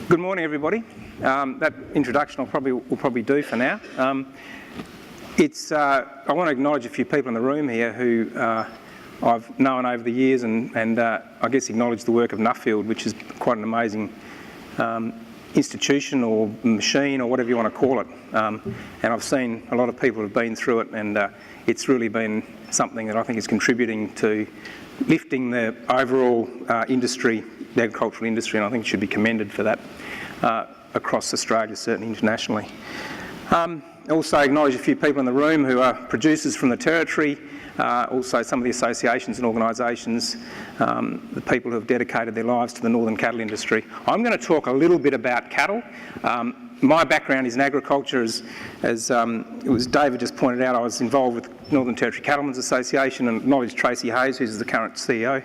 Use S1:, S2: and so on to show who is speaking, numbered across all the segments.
S1: Good morning, everybody. That introduction will probably do for now. I want to acknowledge a few people in the room here who I've known over the years, and I guess acknowledge the work of Nuffield, which is quite an amazing institution or machine or whatever you want to call it. And I've seen a lot of people have been through it, and it's really been something that I think is contributing to lifting the overall industry, the agricultural industry, and I think it should be commended for that across Australia, certainly internationally. Also acknowledge a few people in the room who are producers from the Territory, also some of the associations and organisations, the people who have dedicated their lives to the northern cattle industry. I'm going to talk a little bit about cattle. My background is in agriculture. As David just pointed out, I was involved with Northern Territory Cattlemen's Association, and acknowledge Tracy Hayes, who's the current CEO,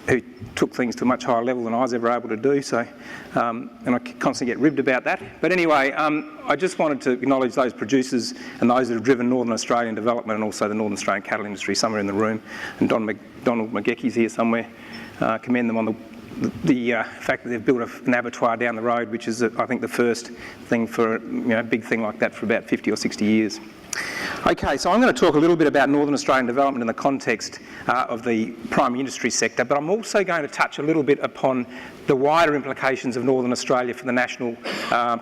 S1: who took things to a much higher level than I was ever able to do. So, and I constantly get ribbed about that. But anyway, I just wanted to acknowledge those producers and those that have driven Northern Australian development, and also the Northern Australian cattle industry, somewhere in the room. And Donald McGecky's here somewhere. Commend them on the fact that they've built an abattoir down the road, which is, I think, the first thing for a big thing like that for about 50 or 60 years. Okay, so I'm going to talk a little bit about Northern Australian development in the context of the primary industry sector, but I'm also going to touch a little bit upon the wider implications of Northern Australia for the national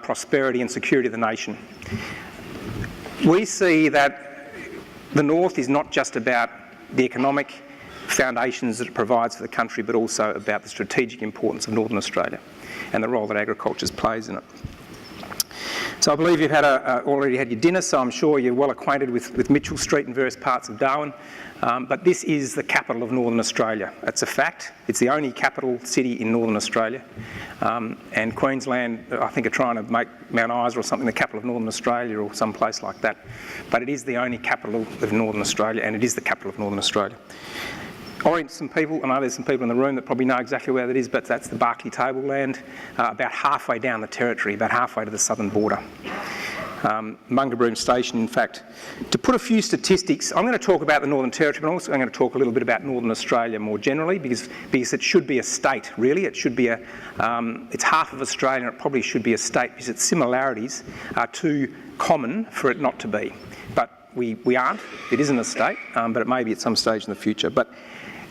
S1: prosperity and security of the nation. We see that the North is not just about the economic foundations that it provides for the country, but also about the strategic importance of Northern Australia and the role that agriculture plays in it. So I believe you've already had your dinner, so I'm sure you're well acquainted with Mitchell Street and various parts of Darwin. But this is the capital of Northern Australia. It's a fact. It's the only capital city in Northern Australia. And Queensland, I think, are trying to make Mount Isa or something the capital of Northern Australia or some place like that. But it is the only capital of Northern Australia, and it is the capital of Northern Australia. Orient some people, I know there's some people in the room that probably know exactly where that is, but that's the Barkly Tableland, about halfway down the Territory, about halfway to the southern border. Mungabroom Station, in fact. To put a few statistics, I'm going to talk about the Northern Territory, but also I'm going to talk a little bit about Northern Australia more generally, because it should be a state, really. It should be it's half of Australia, and it probably should be a state, because its similarities are too common for it not to be. But we aren't. It isn't a state, but it may be at some stage in the future. But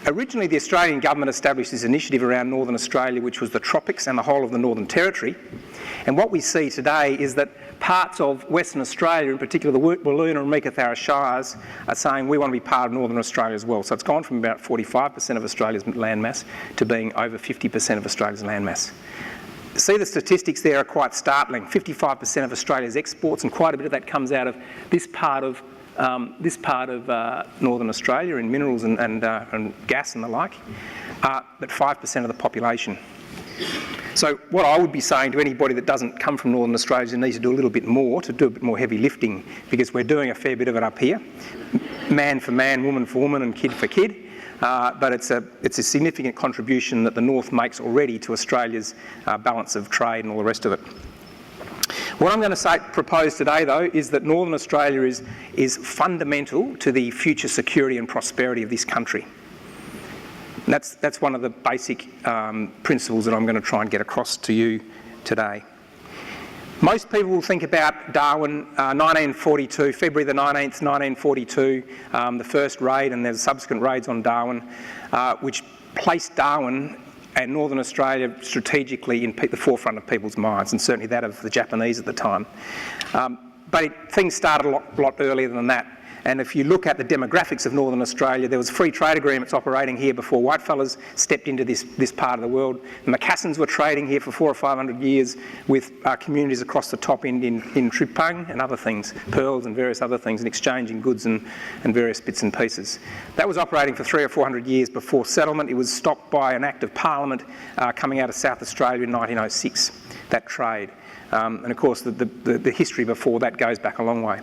S1: originally, the Australian government established this initiative around Northern Australia, which was the tropics and the whole of the Northern Territory. And what we see today is that parts of Western Australia, in particular the Wiluna and Meekatharra Shires, are saying we want to be part of Northern Australia as well. So it's gone from about 45% of Australia's landmass to being over 50% of Australia's landmass. See, the statistics there are quite startling. 55% of Australia's exports, and quite a bit of that comes out of this part of Northern Australia in minerals and gas and the like, but 5% of the population. So what I would be saying to anybody that doesn't come from Northern Australia is you need to do a little bit more, to do a bit more heavy lifting, because we're doing a fair bit of it up here, man for man, woman for woman, and kid for kid. But it's a significant contribution that the North makes already to Australia's balance of trade and all the rest of it. What I'm going to propose today, though, is that Northern Australia is fundamental to the future security and prosperity of this country. And that's one of the basic principles that I'm going to try and get across to you today. Most people will think about Darwin, 1942, February the 19th, 1942, the first raid, and there's subsequent raids on Darwin, which placed Darwin and Northern Australia strategically in the forefront of people's minds, and certainly that of the Japanese at the time. But things started a lot earlier than that. And if you look at the demographics of Northern Australia, there was free trade agreements operating here before whitefellas stepped into this part of the world. The Macassans were trading here for 400 or 500 years with communities across the top end in Tripang and other things, pearls and various other things, and exchanging goods and various bits and pieces. That was operating for 300 or 400 years before settlement. It was stopped by an Act of Parliament coming out of South Australia in 1906, that trade. And of course, the history before that goes back a long way.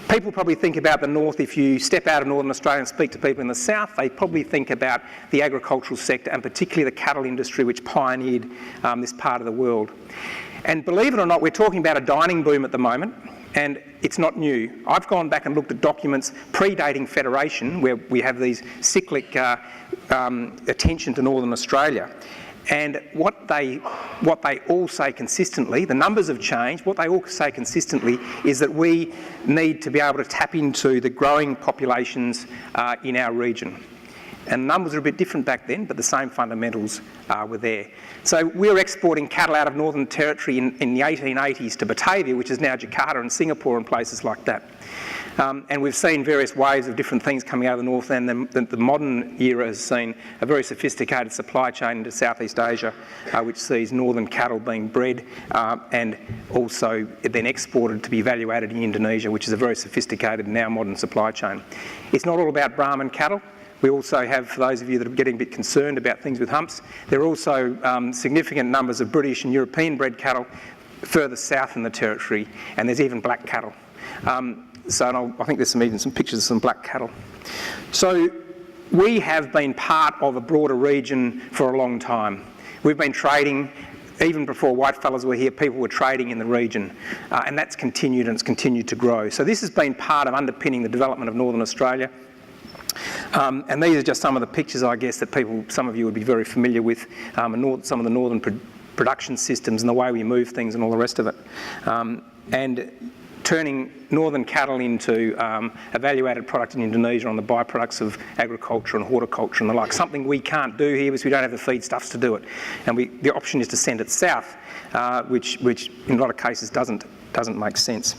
S1: People probably think about the North. If you step out of Northern Australia and speak to people in the South, they probably think about the agricultural sector, and particularly the cattle industry, which pioneered this part of the world. And believe it or not, we're talking about a dining boom at the moment, and it's not new. I've gone back and looked at documents predating Federation, where we have these cyclic attention to Northern Australia. And what they all say consistently, the numbers have changed, what they all say consistently is that we need to be able to tap into the growing populations in our region. And numbers are a bit different back then, but the same fundamentals were there. So we were exporting cattle out of Northern Territory in the 1880s to Batavia, which is now Jakarta and Singapore and places like that. And we've seen various waves of different things coming out of the north, and the modern era has seen a very sophisticated supply chain into Southeast Asia, which sees northern cattle being bred and also then exported to be value-added in Indonesia, which is a very sophisticated, now modern supply chain. It's not all about Brahman cattle. We also have, for those of you that are getting a bit concerned about things with humps, there are also significant numbers of British and European bred cattle further south in the territory, and there's even black cattle. So I think there's even some pictures of some black cattle. So we have been part of a broader region for a long time. We've been trading, even before whitefellas were here, people were trading in the region, and that's continued, and it's continued to grow. So this has been part of underpinning the development of Northern Australia. And these are just some of the pictures, I guess, that some of you would be very familiar with, some of the northern production systems and the way we move things and all the rest of it. And turning northern cattle into a value-added product in Indonesia on the byproducts of agriculture and horticulture and the like, something we can't do here because we don't have the feedstuffs to do it. And the option is to send it south, which in a lot of cases doesn't make sense.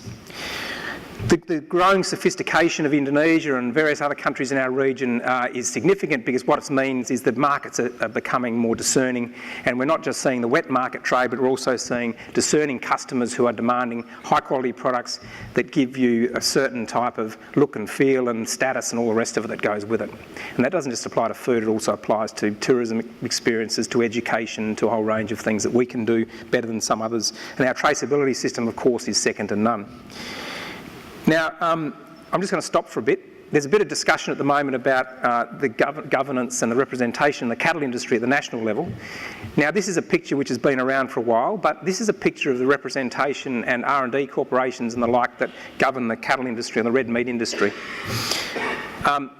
S1: The growing sophistication of Indonesia and various other countries in our region is significant, because what it means is that markets are becoming more discerning, and we're not just seeing the wet market trade, but we're also seeing discerning customers who are demanding high quality products that give you a certain type of look and feel and status and all the rest of it that goes with it. And that doesn't just apply to food, it also applies to tourism experiences, to education, to a whole range of things that we can do better than some others. And our traceability system, of course, is second to none. Now, I'm just going to stop for a bit. There's a bit of discussion at the moment about the governance and the representation in the cattle industry at the national level. Now, this is a picture which has been around for a while, but this is a picture of the representation and R&D corporations and the like that govern the cattle industry and the red meat industry.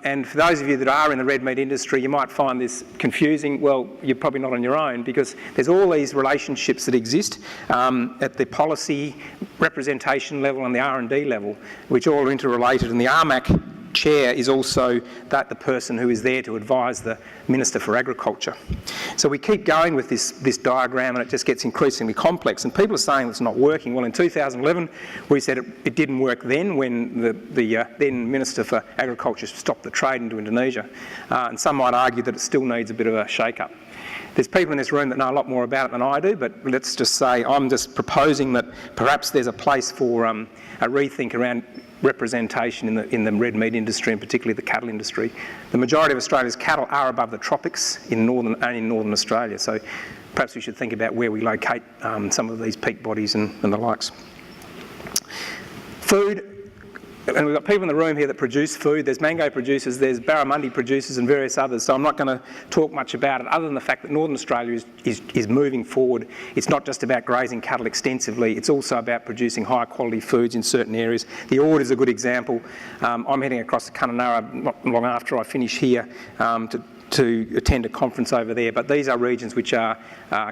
S1: And for those of you that are in the red meat industry, you might find this confusing. Well, you're probably not on your own, because there's all these relationships that exist at the policy representation level and the R&D level, which all are interrelated. And the RMAC chair is also the person who is there to advise the Minister for Agriculture. So we keep going with this diagram, and it just gets increasingly complex, and people are saying it's not working. Well, in 2011 we said it didn't work then, when the then Minister for Agriculture stopped the trade into Indonesia, and some might argue that it still needs a bit of a shake-up. There's people in this room that know a lot more about it than I do, but let's just say I'm just proposing that perhaps there's a place for a rethink around representation in the red meat industry, and particularly the cattle industry. The majority of Australia's cattle are above the tropics in northern Australia, so perhaps we should think about where we locate some of these peak bodies and the likes. Food. And we've got people in the room here that produce food. There's mango producers, there's barramundi producers and various others, so I'm not going to talk much about it, other than the fact that Northern Australia is moving forward. It's not just about grazing cattle extensively, it's also about producing high quality foods in certain areas. The Ord is a good example. I'm heading across to Kununurra not long after I finish here to attend a conference over there, but these are regions which are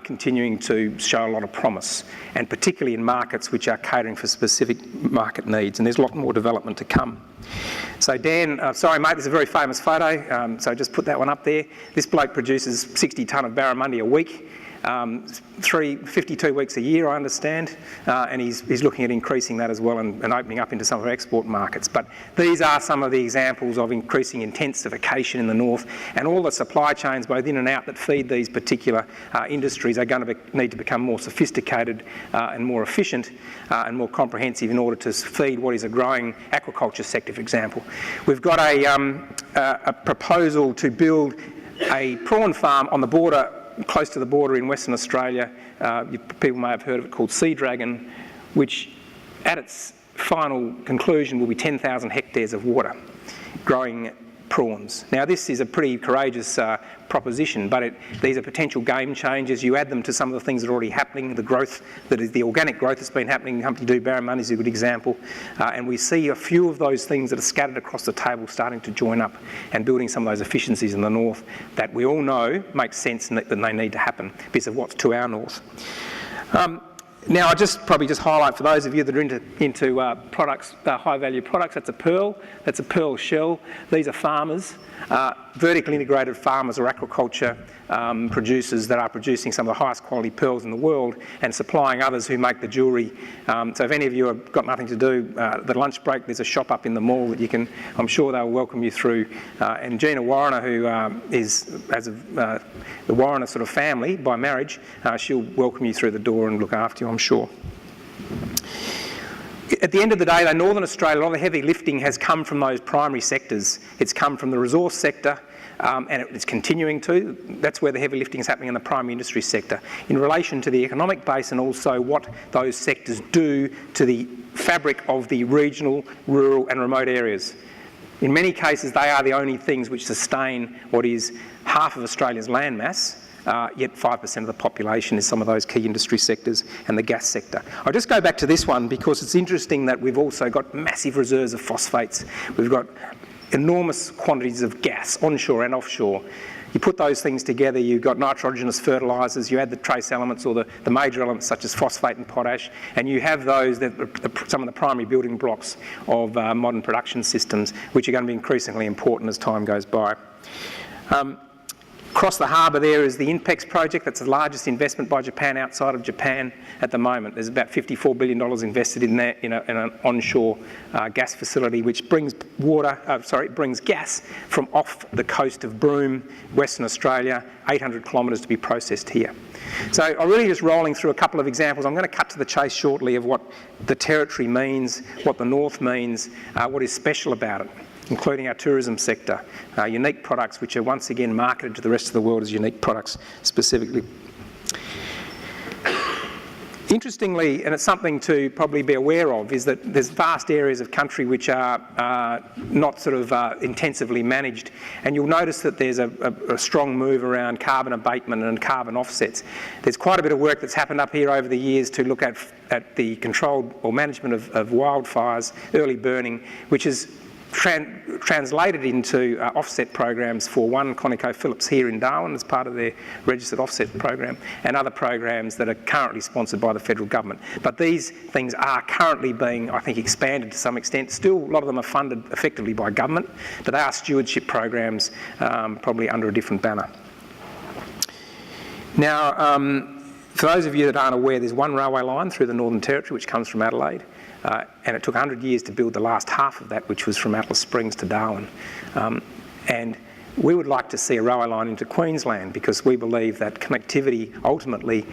S1: continuing to show a lot of promise, and particularly in markets which are catering for specific market needs, and there's a lot more development to come. So Dan, sorry mate, there's a very famous photo, so just put that one up there. This bloke produces 60 tonne of barramundi a week. 52 weeks a year, I understand, and he's looking at increasing that as well and opening up into some of our export markets. But these are some of the examples of increasing intensification in the north, and all the supply chains, both in and out, that feed these particular industries are going to need to become more sophisticated and more efficient and more comprehensive in order to feed what is a growing aquaculture sector, for example. We've got a proposal to build a prawn farm on the border, close to the border in Western Australia. People may have heard of it, called Sea Dragon, which at its final conclusion will be 10,000 hectares of water, growing prawns. Now this is a pretty courageous proposition, but these are potential game changers. You add them to some of the things that are already happening, the growth, that is the organic growth that's been happening. Humpty Doo barramundi is a good example. And we see a few of those things that are scattered across the table starting to join up and building some of those efficiencies in the north that we all know makes sense and that they need to happen because of what's to our north. Now, I'll probably just highlight for those of you that are into products, high-value products, that's a pearl shell. These are farmers, vertically integrated farmers or aquaculture producers that are producing some of the highest quality pearls in the world and supplying others who make the jewellery. So if any of you have got nothing to do, the lunch break, there's a shop up in the mall that you can, I'm sure they'll welcome you through. And Gina Warrener, who is as the Warrener sort of family by marriage, she'll welcome you through the door and look after you, I'm sure. At the end of the day, though, Northern Australia, a lot of the heavy lifting has come from those primary sectors. It's come from the resource sector, and it's continuing to. That's where the heavy lifting is happening in the primary industry sector. In relation to the economic base and also what those sectors do to the fabric of the regional, rural and remote areas. In many cases, they are the only things which sustain what is half of Australia's land mass. Yet 5% of the population is some of those key industry sectors and the gas sector. I'll just go back to this one because it's interesting that we've also got massive reserves of phosphates. We've got enormous quantities of gas, onshore and offshore. You put those things together, you've got nitrogenous fertilisers, you add the trace elements or the major elements such as phosphate and potash, and you have those that are some of the primary building blocks of modern production systems, which are going to be increasingly important as time goes by. Across the harbour there is the INPEX project. That's the largest investment by Japan outside of Japan at the moment. There's about $54 billion invested in there in an onshore gas facility which brings brings gas from off the coast of Broome, Western Australia, 800 kilometres to be processed here. So I'm really just rolling through a couple of examples. I'm going to cut to the chase shortly of what the territory means, what the north means, what is special about it, including our tourism sector, unique products which are once again marketed to the rest of the world as unique products specifically. Interestingly, and it's something to probably be aware of, is that there's vast areas of country which are not sort of intensively managed, and you'll notice that there's a strong move around carbon abatement and carbon offsets. There's quite a bit of work that's happened up here over the years to look at the control or management of wildfires, early burning, which is translated into offset programs for ConocoPhillips here in Darwin as part of their registered offset program, and other programs that are currently sponsored by the federal government. But these things are currently being, I think, expanded to some extent. Still, a lot of them are funded effectively by government, but they are stewardship programs, probably under a different banner. Now, for those of you that aren't aware, there's one railway line through the Northern Territory which comes from Adelaide. And it took 100 years to build the last half of that, which was from Atlas Springs to Darwin. And we would like to see a railway line into Queensland because we believe that connectivity, ultimately,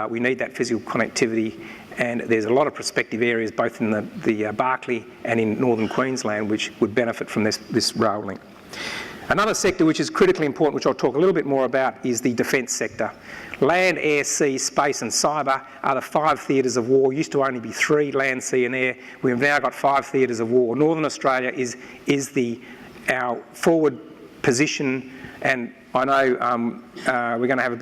S1: we need that physical connectivity, and there's a lot of prospective areas both in the Barkly and in northern Queensland which would benefit from this rail link. Another sector which is critically important, which I'll talk a little bit more about, is the defence sector. Land, air, sea, space and cyber are the 5 theatres of war. Used to only be 3, land, sea and air. We've now got 5 theatres of war. Northern Australia is our forward position, and I know we're going to have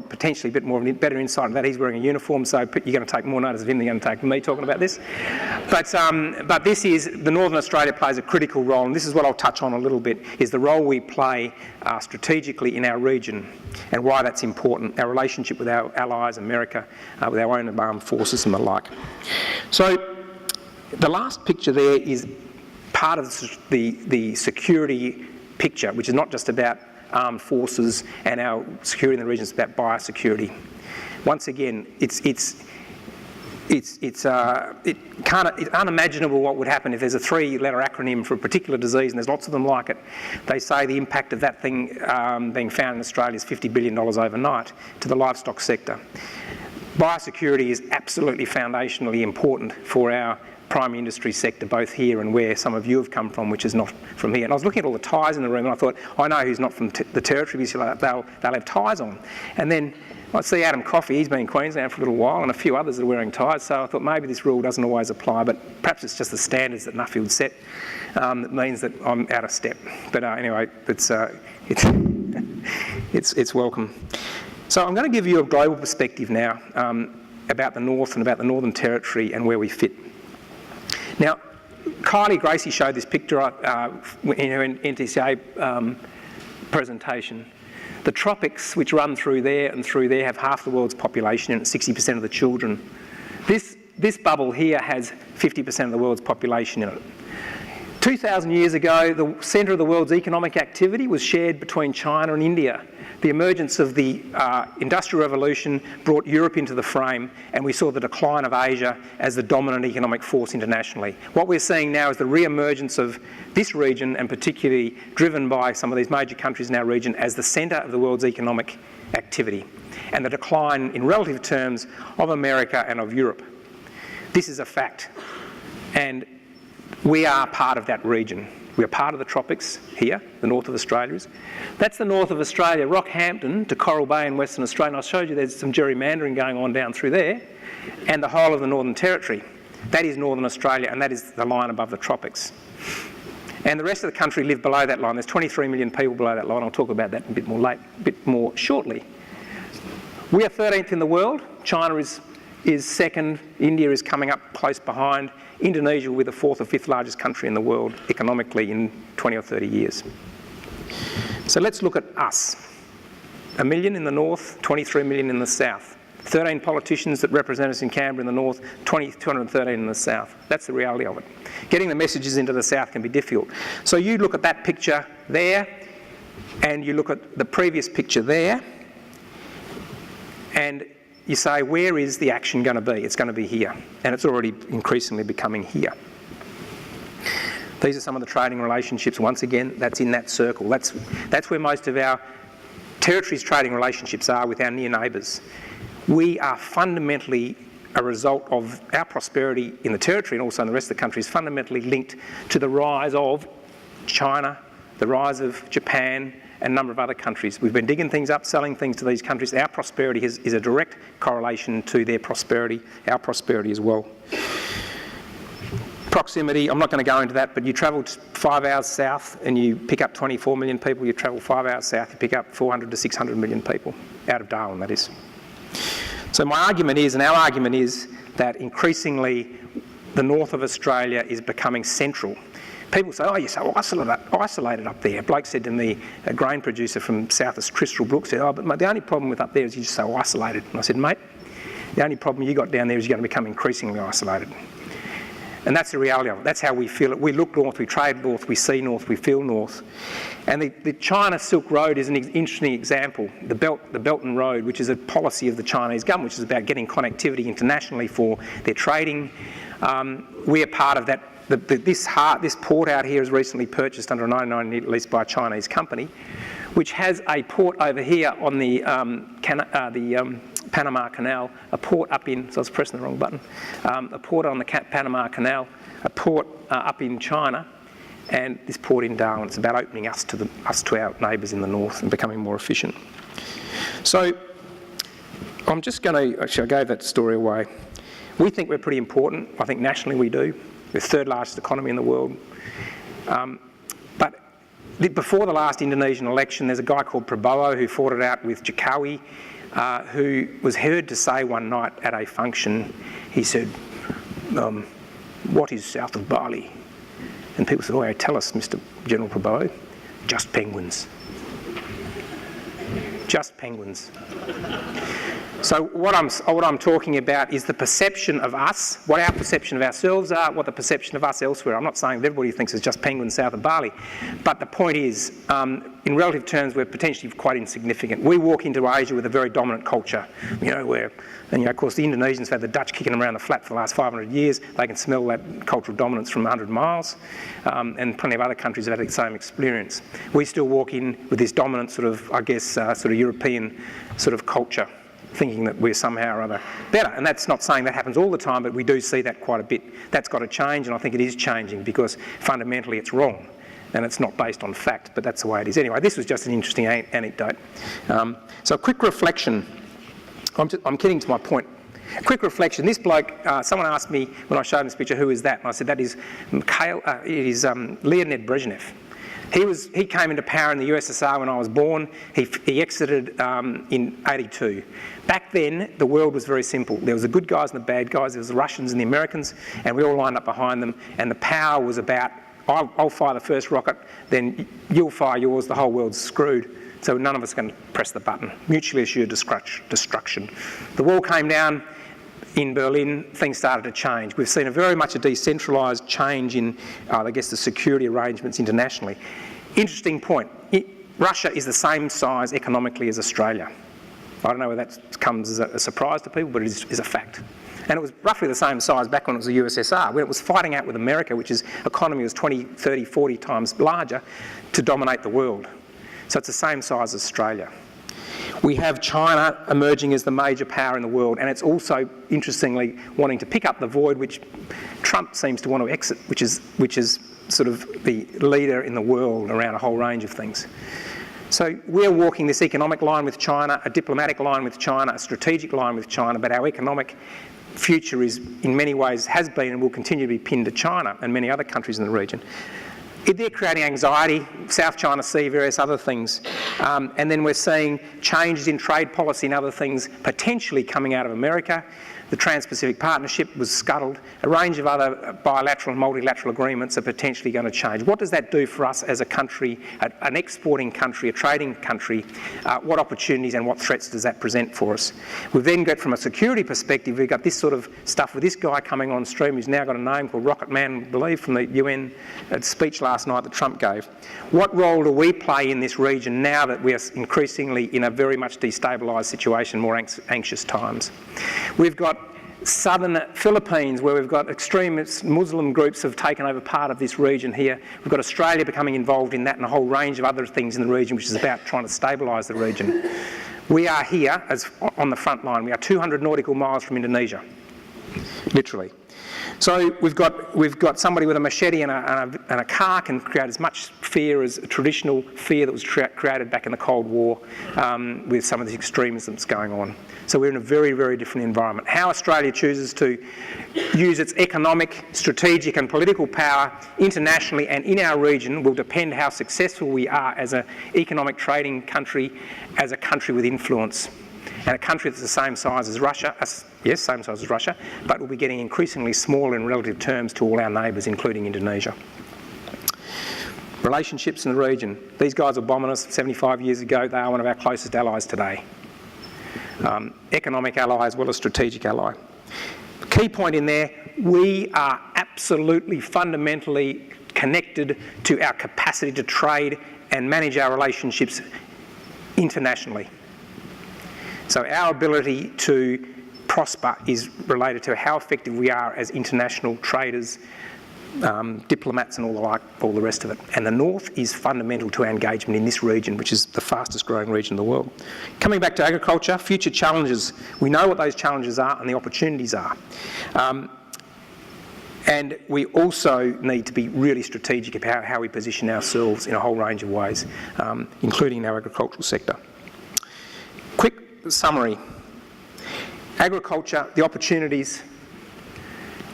S1: potentially a bit more of a better insight on that. He's wearing a uniform, so you're going to take more notice of him than you're going to take me talking about this. But this is, the Northern Australia plays a critical role, and this is what I'll touch on a little bit, is the role we play strategically in our region and why that's important, our relationship with our allies, America, with our own armed forces and the like. So the last picture there is part of the security picture, which is not just about armed forces and our security in the region, it's about biosecurity. Once again, it's unimaginable what would happen if there's a 3-letter acronym for a particular disease, and there's lots of them like it. They say the impact of that thing being found in Australia is $50 billion overnight to the livestock sector. Biosecurity is absolutely foundationally important for our primary industry sector, both here and where some of you have come from, which is not from here. And I was looking at all the ties in the room, and I thought, I know who's not from the Territory, because they'll have ties on. And then I see Adam Coffey, he's been in Queensland for a little while, and a few others that are wearing ties, so I thought maybe this rule doesn't always apply, but perhaps it's just the standards that Nuffield set that means that I'm out of step. But anyway, it's welcome. So I'm going to give you a global perspective now about the North and about the Northern Territory and where we fit. Now, Kylie Gracie showed this picture in her NTCA presentation. The tropics, which run through there and through there, have half the world's population and 60% of the children. This bubble here has 50% of the world's population in it. 2,000 years ago, the centre of the world's economic activity was shared between China and India. The emergence of the Industrial Revolution brought Europe into the frame, and we saw the decline of Asia as the dominant economic force internationally. What we're seeing now is the re-emergence of this region, and particularly driven by some of these major countries in our region, as the centre of the world's economic activity, and the decline in relative terms of America and of Europe. This is a fact, and we are part of that region. We are part of the tropics here, the north of Australia is. That's the north of Australia, Rockhampton to Coral Bay in Western Australia. And I showed you there's some gerrymandering going on down through there, and the whole of the Northern Territory. That is Northern Australia, and that is the line above the tropics. And the rest of the country live below that line. There's 23 million people below that line. I'll talk about that a bit more shortly. We are 13th in the world. China is second. India is coming up close behind. Indonesia will be the 4th or 5th largest country in the world economically in 20 or 30 years. So let's look at us. 1 million in the north, 23 million in the south. 13 politicians that represent us in Canberra in the north, 213 in the south. That's the reality of it. Getting the messages into the south can be difficult. So you look at that picture there, and you look at the previous picture there, and you say, where is the action going to be? It's going to be here, and it's already increasingly becoming here. These are some of the trading relationships. Once again, that's in that circle. That's where most of our territory's trading relationships are with our near neighbours. We are fundamentally a result of our prosperity in the territory, and also in the rest of the country, is fundamentally linked to the rise of China, the rise of Japan, and a number of other countries. We've been digging things up, selling things to these countries. Our prosperity is a direct correlation to their prosperity, our prosperity as well. Proximity, I'm not going to go into that, but you travel 5 hours south and you pick up 24 million people. You travel 5 hours south, you pick up 400 to 600 million people, out of Darwin, that is. So my argument is, and our argument is, that increasingly the north of Australia is becoming central. People say, oh, you're so isolated up there. A bloke said to me, a grain producer from south of Crystal Brook, said, oh, but the only problem with up there is you're just so isolated. And I said, mate, the only problem you got down there is you're going to become increasingly isolated. And that's the reality of it. That's how we feel it. We look north, we trade north, we see north, we feel north. And the China Silk Road is an interesting example. The Belt and Road, which is a policy of the Chinese government, which is about getting connectivity internationally for their trading. We are part of that. This port out here is recently purchased under a 1990 lease by a Chinese company, which has a port over here on the Panama Canal, a port up in, so I was pressing the wrong button, a port on the Panama Canal, a port up in China, and this port in Darwin. It's about opening us to our neighbours in the north and becoming more efficient. So I'm just going to, actually I gave that story away. We think we're pretty important. I think nationally we do. We're the 3rd largest economy in the world. But before the last Indonesian election, there's a guy called Prabowo who fought it out with Jokowi, who was heard to say one night at a function, he said, what is south of Bali? And people said, oh, tell us, Mr. General Prabowo. Just penguins. Just penguins. So what I'm talking about is the perception of us, what our perception of ourselves are, what the perception of us elsewhere. I'm not saying that everybody thinks it's just penguins south of Bali, but the point is, in relative terms, we're potentially quite insignificant. We walk into Asia with a very dominant culture, of course the Indonesians have had the Dutch kicking them around the flat for the last 500 years. They can smell that cultural dominance from 100 miles, and plenty of other countries have had the same experience. We still walk in with this dominant sort of European sort of culture. thinking that we're somehow or other better. And that's not saying that happens all the time, but we do see that quite a bit. That's got to change, and I think it is changing because fundamentally it's wrong and it's not based on fact, but that's the way it is. Anyway, this was just an interesting anecdote. So a quick reflection. I'm getting to my point. A quick reflection. This bloke, someone asked me when I showed him this picture, who is that? And I said, that is Leonid Brezhnev. He came into power in the USSR when I was born. He exited in '82. Back then, the world was very simple. There was the good guys and the bad guys. There was the Russians and the Americans, and we all lined up behind them. And the power was about, I'll fire the first rocket, then you'll fire yours, the whole world's screwed. So none of us can press the button. Mutually assured destruction. The wall came down in Berlin, things started to change. We've seen very much a decentralised change in, I guess, the security arrangements internationally. Interesting point. Russia is the same size economically as Australia. I don't know whether that comes as a surprise to people, but it is a fact. And it was roughly the same size back when it was the USSR, when it was fighting out with America, which is economy was 20, 30, 40 times larger, to dominate the world. So it's the same size as Australia. We have China emerging as the major power in the world, and it's also, interestingly, wanting to pick up the void which Trump seems to want to exit, which is sort of the leader in the world around a whole range of things. So we're walking this economic line with China, a diplomatic line with China, a strategic line with China, but our economic future is, in many ways, has been and will continue to be pinned to China and many other countries in the region. They're creating anxiety, South China Sea, various other things. And then we're seeing changes in trade policy and other things potentially coming out of America. The Trans-Pacific Partnership was scuttled. A range of other bilateral and multilateral agreements are potentially going to change. What does that do for us as a country, an exporting country, a trading country? What opportunities and what threats does that present for us? We've then got, from a security perspective, we've got this sort of stuff with this guy coming on stream who's now got a name called Rocket Man, I believe, from the UN speech last night that Trump gave. What role do we play in this region now that we are increasingly in a very much destabilised situation, more anxious times? We've got southern Philippines, where we've got extremist Muslim groups have taken over part of this region here. We've got Australia becoming involved in that and a whole range of other things in the region, which is about trying to stabilise the region. We are here as on the front line. We are 200 nautical miles from Indonesia, literally. So we've got somebody with a machete and a car can create as much fear as a traditional fear that was created back in the Cold War with some of the extremism that's going on. So we're in a very, very different environment. How Australia chooses to use its economic, strategic and political power internationally and in our region will depend how successful we are as an economic trading country, as a country with influence. And a country that's the same size as Russia, yes, same size as Russia, but will be getting increasingly smaller in relative terms to all our neighbours, including Indonesia. Relationships in the region. These guys were bombing us 75 years ago. They are one of our closest allies today. Economic ally as well as strategic ally. Key point in there, we are absolutely fundamentally connected to our capacity to trade and manage our relationships internationally. So our ability to prosper is related to how effective we are as international traders, diplomats and all the rest of it. And the North is fundamental to our engagement in this region, which is the fastest growing region in the world. Coming back to agriculture, future challenges. We know what those challenges are and the opportunities are. And we also need to be really strategic about how we position ourselves in a whole range of ways, including our agricultural sector. Quick summary. Agriculture, the opportunities.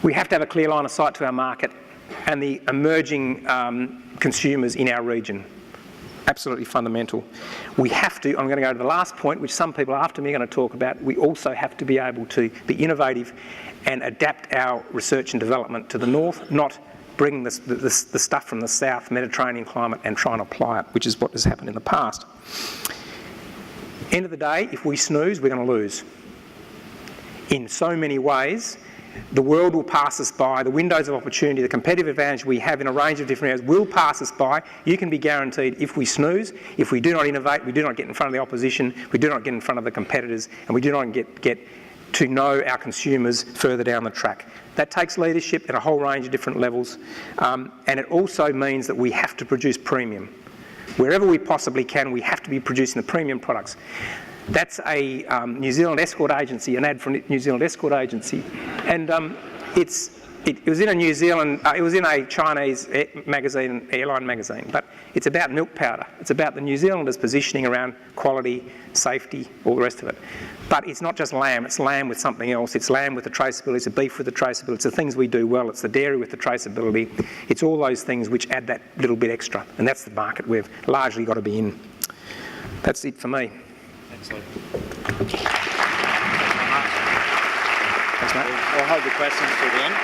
S1: We have to have a clear line of sight to our market and the emerging consumers in our region. Absolutely fundamental. We have to, I'm going to go to the last point, which some people after me are going to talk about, we also have to be able to be innovative and adapt our research and development to the north, not bring the stuff from the south, Mediterranean climate, and try and apply it, which is what has happened in the past. End of the day, if we snooze, we're going to lose. In so many ways, the world will pass us by. The windows of opportunity, the competitive advantage we have in a range of different areas will pass us by. You can be guaranteed if we snooze, if we do not innovate, we do not get in front of the opposition, we do not get in front of the competitors, and we do not get to know our consumers further down the track. That takes leadership at a whole range of different levels, and it also means that we have to produce premium. Wherever we possibly can, we have to be producing the premium products. That's a New Zealand escort agency, an ad for a New Zealand escort agency, and it was in a New Zealand, it was in a Chinese magazine, airline magazine, but it's about milk powder. It's about the New Zealanders positioning around quality, safety, all the rest of it. But it's not just lamb, it's lamb with something else. It's lamb with the traceability, it's the beef with the traceability, it's the things we do well, it's the dairy with the traceability. It's all those things which add that little bit extra, and that's the market we've largely got to be in. That's it for me.
S2: Excellent.
S1: Thanks, mate.
S2: We'll hold the questions for the end.